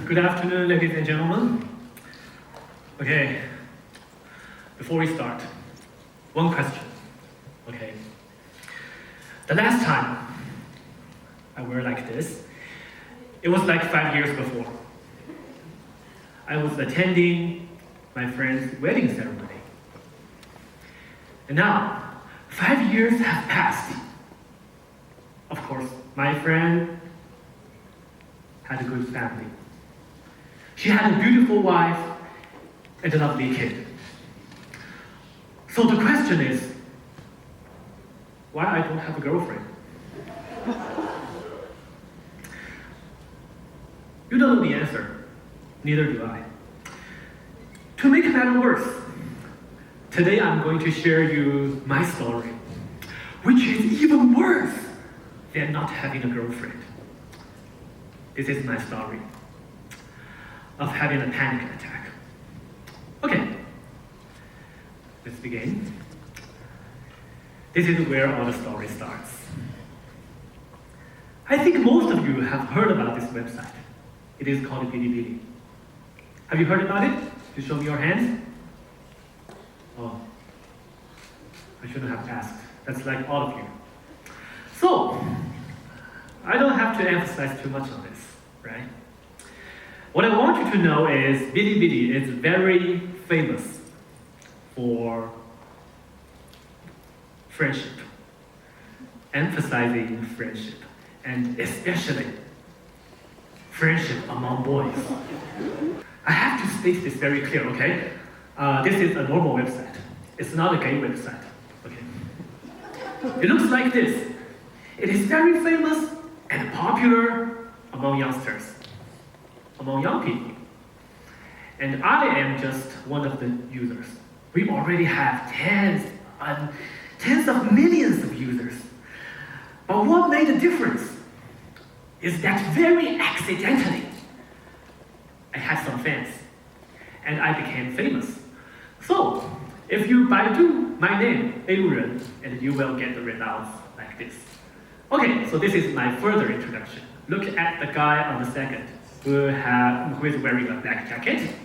Good afternoon, ladies and gentlemen. Okay, before we start, one question. Okay, the last time I wear like this, it was like 5 years before. I was attending my friend's wedding ceremony. And now, 5 years have passed. Of course, my friend had a good family. She had a beautiful wife and a lovely kid. So the question is, why I don't have a girlfriend? You don't know the answer, neither do I. To make matters worse, today I'm going to share you my story, which is even worse than not having a girlfriend. This is my story of having a panic attack. Okay, let's begin. This is where all the story starts. I think most of you have heard about this website. It is called Bilibili. Have you heard about it? You show me your hands. Oh, I shouldn't have asked. That's like all of you. So, I don't have to emphasize too much on this, right? What I want you to know is Bilibili is very famous for friendship, emphasizing friendship, and especially friendship among boys. I have to state this very clear, okay? This is a normal website. It's not a gay website, okay? It looks like this. It is very famous and popular among youngsters, among young people. And I am just one of the users. We already have tens of millions of users. But what made a difference is that very accidentally, I had some fans, and I became famous. So, if you Baidu my name, Ren, and you will get the results like this. Okay, so this is my further introduction. Look at the guy on the second, who is wearing a black jacket,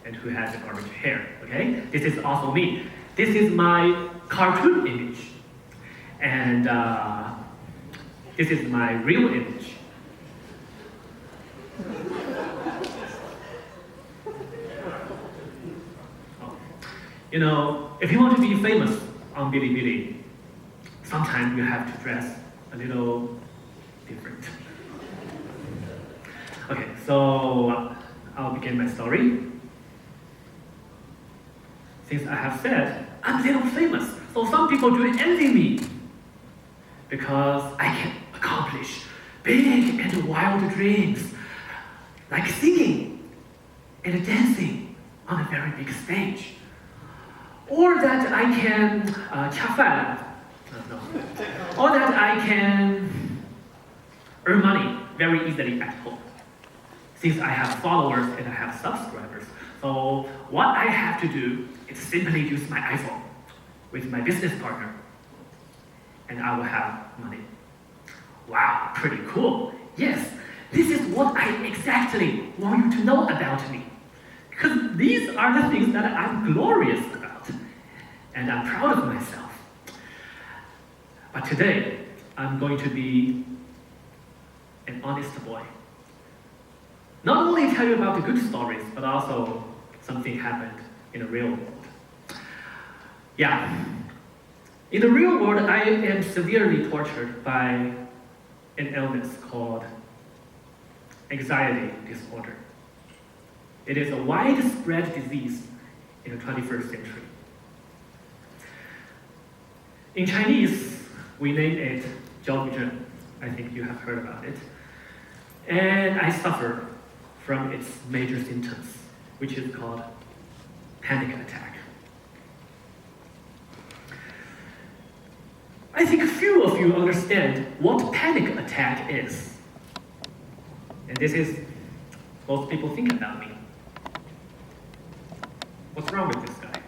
and who has orange hair, okay? This is also me. This is my cartoon image. And this is my real image. You know, if you want to be famous on Bilibili, sometimes you have to dress a little different. Okay, so I'll begin my story. Since I have said I'm a little famous, so some people do envy me because I can accomplish big and wild dreams, like singing and dancing on a very big stage. Or that I can or that I can earn money very easily at home. Since I have followers and I have subscribers, so what I have to do is simply use my iPhone with my business partner, and I will have money. Wow, pretty cool. Yes, this is what I exactly want you to know about me. Because these are the things that I'm glorious about, and I'm proud of myself. But today, I'm going to be an honest boy. Not only tell you about the good stories, but also something happened in the real world. Yeah, in the real world, I am severely tortured by an illness called anxiety disorder. It is a widespread disease in the 21st century. In Chinese, we name it Zhou. I think you have heard about it. And I suffer from its major symptoms, which is called panic attack. I think few of you understand what panic attack is. And this is most people think about me. What's wrong with this guy?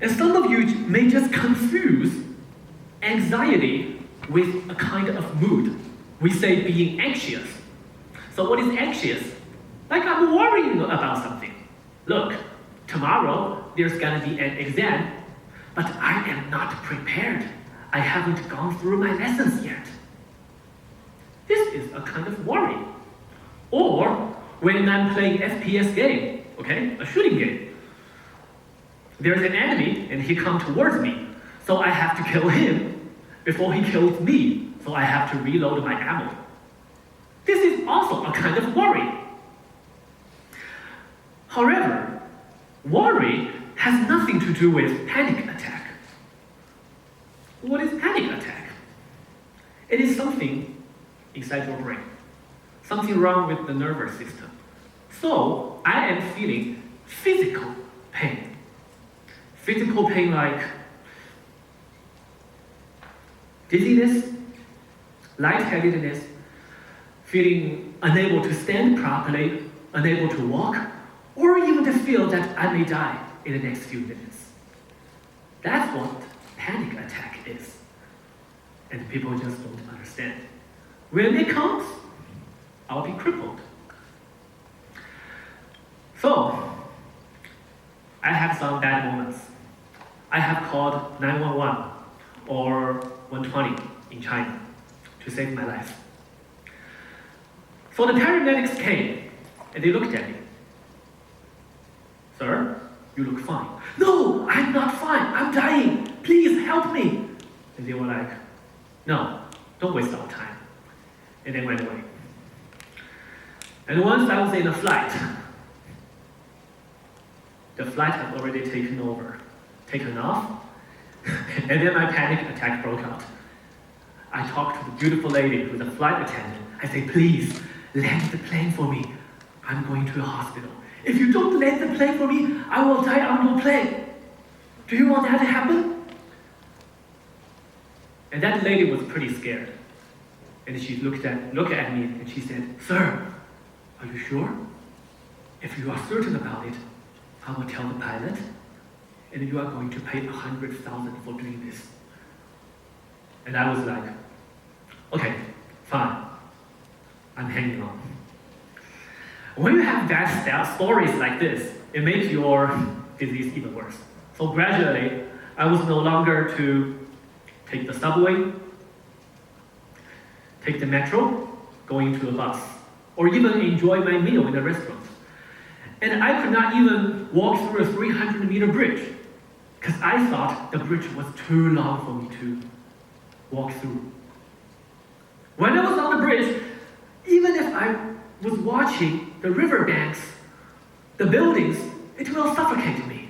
And some of you may just confuse anxiety with a kind of mood. We say being anxious. So what is anxious? Like I'm worrying about something. Look, tomorrow there's gonna be an exam, but I am not prepared. I haven't gone through my lessons yet. This is a kind of worry. Or when I'm playing FPS game, okay, a shooting game. There's an enemy and he comes towards me, so I have to kill him before he kills me, so I have to reload my ammo. This is also a kind of worry. However, worry has nothing to do with panic attack. What is panic attack? It is something inside your brain, something wrong with the nervous system. So I am feeling physical pain. Physical pain like dizziness, lightheadedness, feeling unable to stand properly, unable to walk, or even to feel that I may die in the next few minutes. That's what panic attack is. And people just don't understand. When it comes, I'll be crippled. So, I have some bad moments. I have called 911 or 120 in China to save my life. So the paramedics came and they looked at me. Sir, you look fine. No, I'm not fine. I'm dying. Please help me. And they were like, no, don't waste our time. And they went away. And once I was in a flight, the flight had already taken off, and then my panic attack broke out. I talked to the beautiful lady who's a flight attendant. I said, please, land the plane for me. I'm going to a hospital. If you don't land the plane for me, I will die on your plane. Do you want that to happen? And that lady was pretty scared. And she looked at me and she said, sir, are you sure? If you are certain about it, I will tell the pilot, and you are going to pay 100,000 for doing this. And I was like, okay, fine. I'm hanging on. When you have bad stories like this, it makes your disease even worse. So gradually, I was no longer to take the subway, take the metro, going to a bus, or even enjoy my meal in a restaurant. And I could not even walk through a 300-meter bridge because I thought the bridge was too long for me to walk through. When I was on the bridge, even if I was watching the riverbanks, the buildings, it will suffocate me.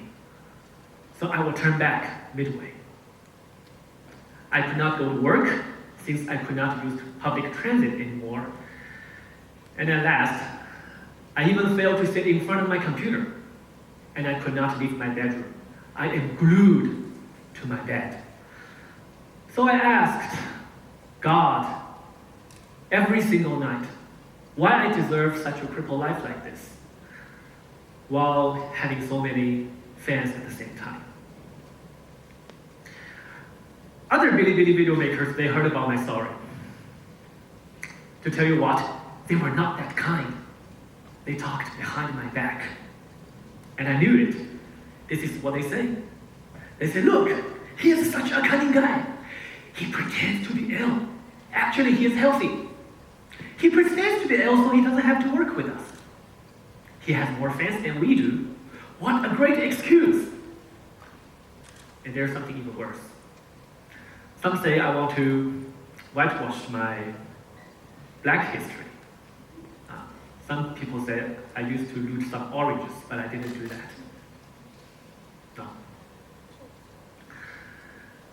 So I will turn back midway. I could not go to work since I could not use public transit anymore. And at last, I even failed to sit in front of my computer, and I could not leave my bedroom. I am glued to my bed. So I asked God every single night why I deserve such a crippled life like this, while having so many fans at the same time. Other Bilibili video makers, they heard about my story. To tell you what, they were not that kind. They talked behind my back. And I knew it. This is what they say. They say, look, he is such a cunning guy. He pretends to be ill. Actually, he is healthy. He pretends to be ill so he doesn't have to work with us. He has more fans than we do. What a great excuse. And there's something even worse. Some say I want to whitewash my black history. Some people say I used to loot some oranges, but I didn't do that. No.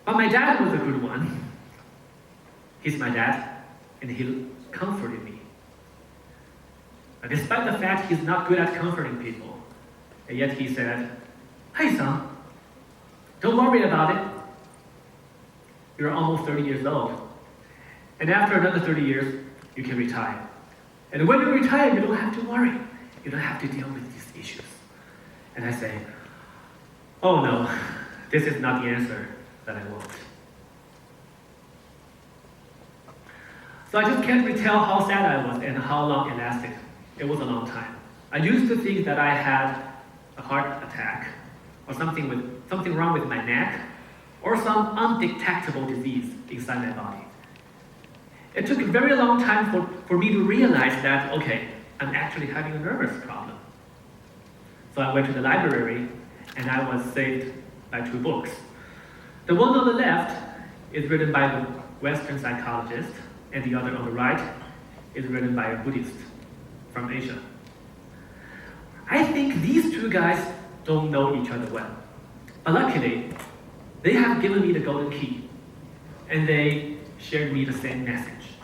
But my dad was a good one. He's my dad, and he comforted me. But despite the fact he's not good at comforting people, and yet he said, hey son, don't worry about it. You're almost 30 years old. And after another 30 years, you can retire. And when you retire, you don't have to worry. You don't have to deal with these issues. And I say, oh no, this is not the answer that I want. So I just can't retell how sad I was and how long it lasted. It was a long time. I used to think that I had a heart attack or something wrong with my neck or some undetectable disease inside my body. It took a very long time for me to realize that, okay, I'm actually having a nervous problem. So I went to the library and I was saved by 2 books. The one on the left is written by a Western psychologist, and the other on the right is written by a Buddhist from Asia. I think these 2 guys don't know each other well. But luckily, they have given me the golden key, and they shared me the same message.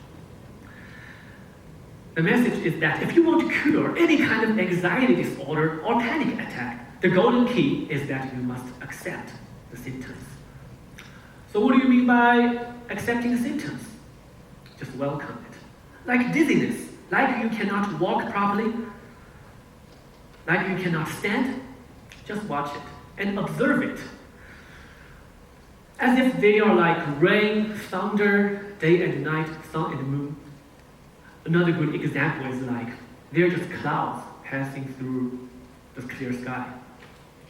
The message is that if you want to cure any kind of anxiety disorder or panic attack, the golden key is that you must accept the symptoms. So what do you mean by accepting the symptoms? Just welcome it. Like dizziness, like you cannot walk properly, like you cannot stand, just watch it and observe it. As if they are like rain, thunder, day and night, sun and moon. Another good example is like, they're just clouds passing through the clear sky.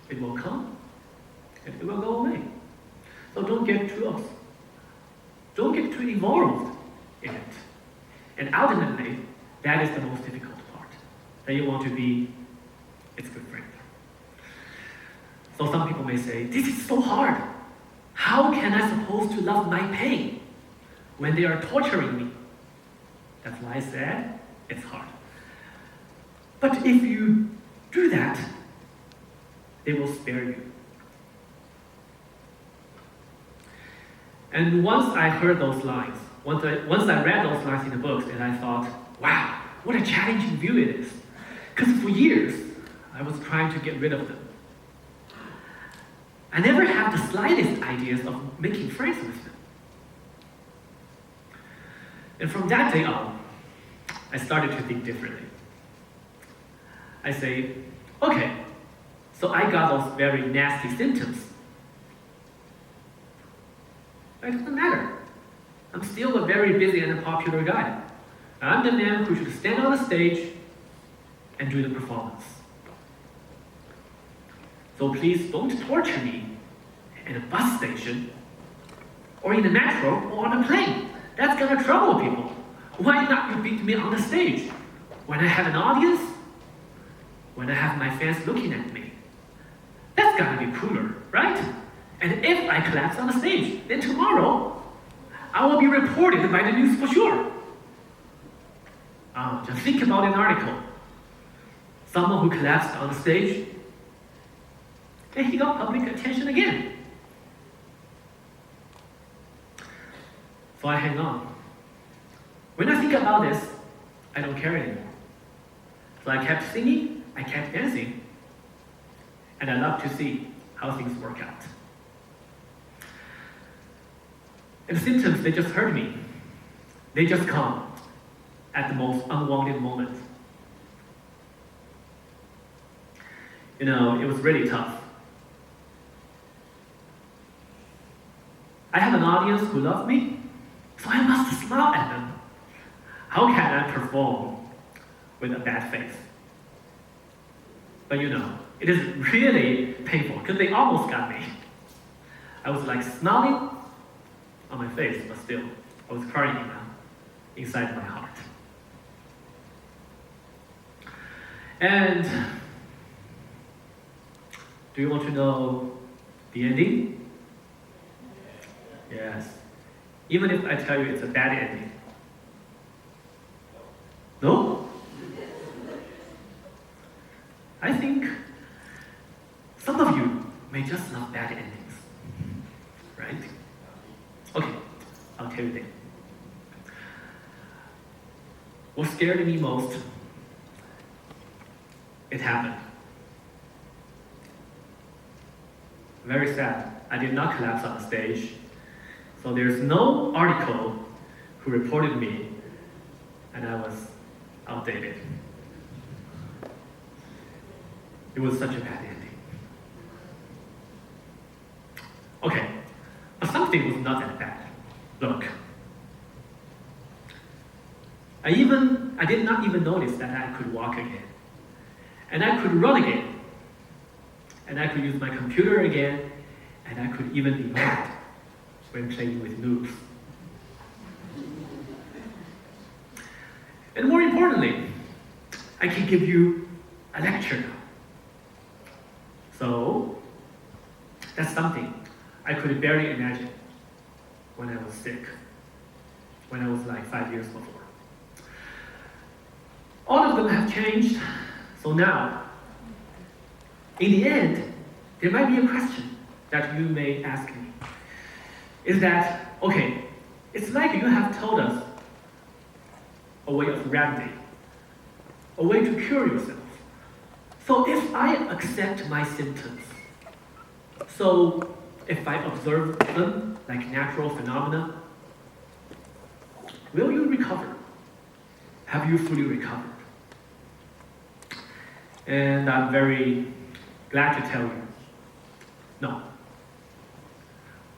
It will come, and it will go away. So don't get too involved in it. And ultimately, that is the most difficult part. That you want to be its good friend. So some people may say, this is so hard. How can I supposed to love my pain when they are torturing me? That's why I said it's hard. But if you do that, they will spare you. And once I heard those lines, once I read those lines in the books, and I thought, wow, what a challenging view it is. Because for years, I was trying to get rid of them. I never had the slightest ideas of making friends with them. And from that day on, I started to think differently. I say, okay, so I got those very nasty symptoms. It doesn't matter. I'm still a very busy and a popular guy. I'm the man who should stand on the stage and do the performance. So please don't torture me in a bus station, or in the metro, or on a plane. That's gonna trouble people. Why not you beat me on the stage? When I have an audience? When I have my fans looking at me? That's gonna be cooler, right? And if I collapse on the stage, then tomorrow, I will be reported by the news for sure. Just think about an article. Someone who collapsed on the stage, and he got public attention again. So I hang on. When I think about this, I don't care anymore. So I kept singing, I kept dancing, and I love to see how things work out. And the symptoms, they just hurt me. They just come at the most unwanted moment. You know, it was really tough. I have an audience who loves me, so I must smile at them. How can I perform with a bad face? But you know, it is really painful because they almost got me. I was like smiling on my face, but still, I was crying inside my heart. And do you want to know the ending? Yes. Even if I tell you it's a bad ending. No? I think some of you may just love bad endings. Right? Okay, I'll tell you then. What scared me most, it happened. Very sad. I did not collapse on the stage. So there's no article who reported me, and I was outdated. It was such a bad ending. Okay, but something was not that bad. Look, I did not even notice that I could walk again. And I could run again. And I could use my computer again. And I could even be mad when playing with noobs. And more importantly, I can give you a lecture now. So, that's something I could barely imagine when I was sick, when I was like 5 years before. All of them have changed, so now, in the end, there might be a question that you may ask me. Is that, okay, it's like you have told us a way of remedy, a way to cure yourself. So if I accept my symptoms, so if I observe them like natural phenomena, will you recover? Have you fully recovered? And I'm very glad to tell you, no.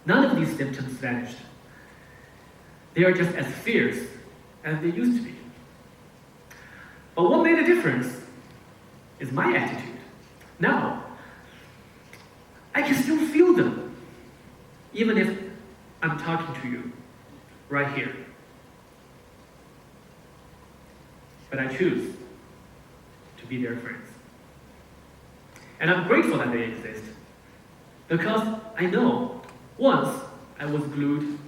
None of these symptoms vanished. They are just as fierce as they used to be. But what made a difference is my attitude. Now, I can still feel them, even if I'm talking to you right here. But I choose to be their friends. And I'm grateful that they exist, because I know once I was glued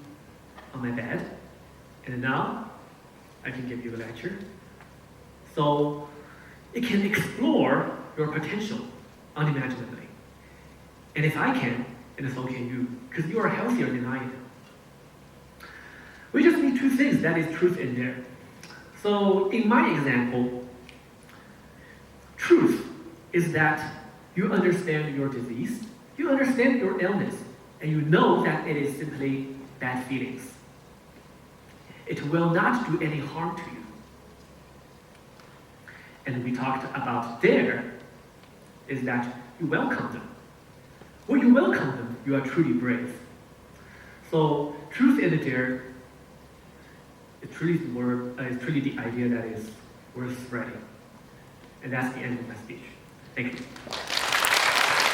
on my bed, and now I can give you a lecture. So it can explore your potential unimaginably. And if I can, then so can you, because you are healthier than I am. We just need two things, that is truth and dare. So in my example, truth is that you understand your disease, you understand your illness, and you know that it is simply bad feelings. It will not do any harm to you. And we talked about dare, is that you welcome them. When you welcome them, you are truly brave. So truth and dare is truly the idea that is worth spreading. And that's the end of my speech. Thank you.